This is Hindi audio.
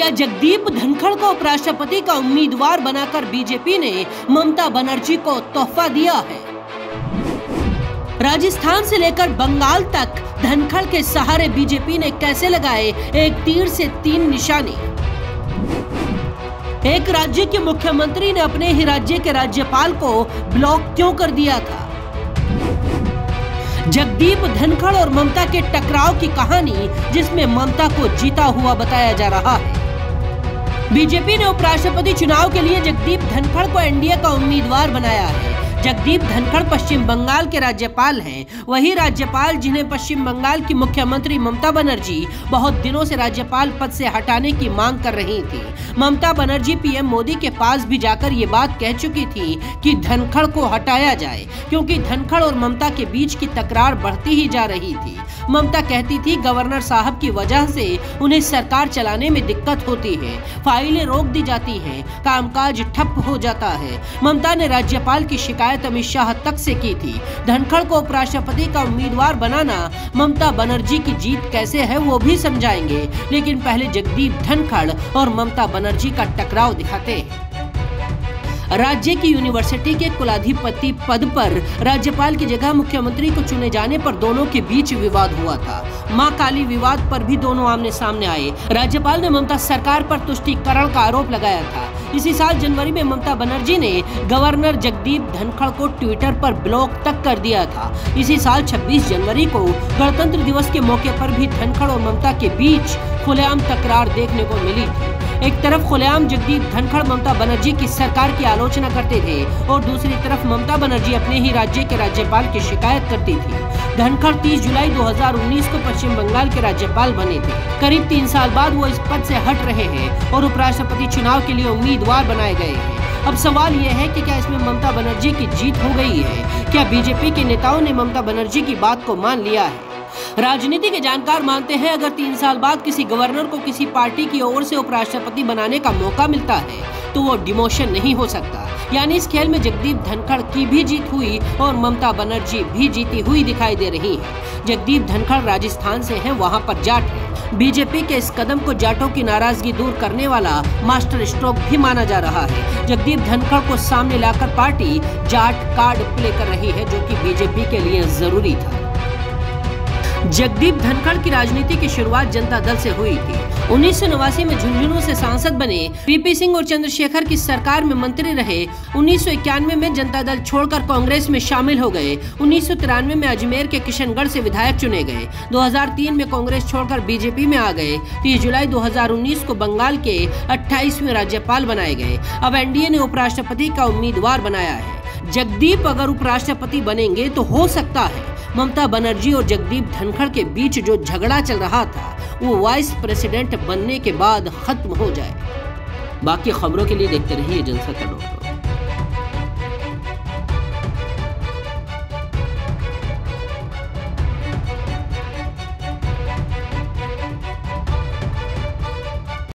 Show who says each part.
Speaker 1: क्या जगदीप धनखड़ को उपराष्ट्रपति का उम्मीदवार बनाकर बीजेपी ने ममता बनर्जी को तोहफा दिया है? राजस्थान से लेकर बंगाल तक धनखड़ के सहारे बीजेपी ने कैसे लगाए एक तीर से 3 निशाने। एक राज्य के मुख्यमंत्री ने अपने ही राज्य के राज्यपाल को ब्लॉक क्यों कर दिया था? जगदीप धनखड़ और ममता के टकराव की कहानी, जिसमें ममता को जीता हुआ बताया जा रहा है। बीजेपी ने उपराष्ट्रपति चुनाव के लिए जगदीप धनखड़ को एनडीए का उम्मीदवार बनाया है। जगदीप धनखड़ पश्चिम बंगाल के राज्यपाल हैं। वही राज्यपाल जिन्हें पश्चिम बंगाल की मुख्यमंत्री ममता बनर्जी बहुत दिनों से राज्यपाल पद से हटाने की मांग कर रही थी। ममता बनर्जी पीएम मोदी के पास भी जाकर ये बात कह चुकी थी कि धनखड़ को हटाया जाए, क्योंकि धनखड़ और ममता के बीच की तकरार बढ़ती ही जा रही थी। ममता कहती थी गवर्नर साहब की वजह से उन्हें सरकार चलाने में दिक्कत होती है, फाइलें रोक दी जाती हैं, कामकाज ठप हो जाता है। ममता ने राज्यपाल की शिकायत अमित शाह तक से की थी। धनखड़ को उपराष्ट्रपति का उम्मीदवार बनाना ममता बनर्जी की जीत कैसे है वो भी समझाएंगे, लेकिन पहले जगदीप धनखड़ और ममता बनर्जी का टकराव दिखाते हैं। राज्य की यूनिवर्सिटी के कुलाधिपति पद पर राज्यपाल की जगह मुख्यमंत्री को चुने जाने पर दोनों के बीच विवाद हुआ था। मां काली विवाद पर भी दोनों आमने सामने आए। राज्यपाल ने ममता सरकार पर तुष्टीकरण का आरोप लगाया था। इसी साल जनवरी में ममता बनर्जी ने गवर्नर जगदीप धनखड़ को ट्विटर पर ब्लॉक तक कर दिया था। इसी साल 26 जनवरी को गणतंत्र दिवस के मौके पर भी धनखड़ और ममता के बीच खुलेआम तकरार देखने को मिली थी। एक तरफ खुलेआम जगदीप धनखड़ ममता बनर्जी की सरकार की आलोचना करते थे और दूसरी तरफ ममता बनर्जी अपने ही राज्य के राज्यपाल की शिकायत करती थी। धनखड़ 30 जुलाई 2019 को पश्चिम बंगाल के राज्यपाल बने थे। करीब 3 साल बाद वो इस पद से हट रहे हैं और उपराष्ट्रपति चुनाव के लिए उम्मीदवार बनाए गए हैं। अब सवाल यह है कि क्या इसमें ममता बनर्जी की जीत हो गई है? क्या बीजेपी के नेताओं ने ममता बनर्जी की बात को मान लिया है? राजनीति के जानकार मानते हैं अगर 3 साल बाद किसी गवर्नर को किसी पार्टी की ओर से उपराष्ट्रपति बनाने का मौका मिलता है तो वो डिमोशन नहीं हो सकता। यानी इस खेल में जगदीप धनखड़ की भी जीत हुई और ममता बनर्जी भी जीती हुई दिखाई दे रही है। जगदीप धनखड़ राजस्थान से हैं, वहां पर जाट है। बीजेपी के इस कदम को जाटों की नाराजगी दूर करने वाला मास्टर स्ट्रोक भी माना जा रहा है। जगदीप धनखड़ को सामने लाकर पार्टी जाट कार्ड प्ले कर रही है, जो कि बीजेपी के लिए जरूरी था। जगदीप धनखड़ की राजनीति की शुरुआत जनता दल से हुई थी। 1989 में झुंझुनू से सांसद बने। वीपी सिंह और चंद्रशेखर की सरकार में मंत्री रहे। 1991 में जनता दल छोड़कर कांग्रेस में शामिल हो गए। 1993 में अजमेर के किशनगढ़ से विधायक चुने गए। 2003 में कांग्रेस छोड़कर बीजेपी में आ गए। 30 जुलाई 2019 को बंगाल के 28वें राज्यपाल बनाए गए। अब एनडीए ने उपराष्ट्रपति का उम्मीदवार बनाया है। जगदीप अगर उपराष्ट्रपति बनेंगे तो हो सकता है ममता बनर्जी और जगदीप धनखड़ के बीच जो झगड़ा चल रहा था वो वाइस प्रेसिडेंट बनने के बाद खत्म हो जाए। बाकी खबरों के लिए देखते रहिए जनसत्ता।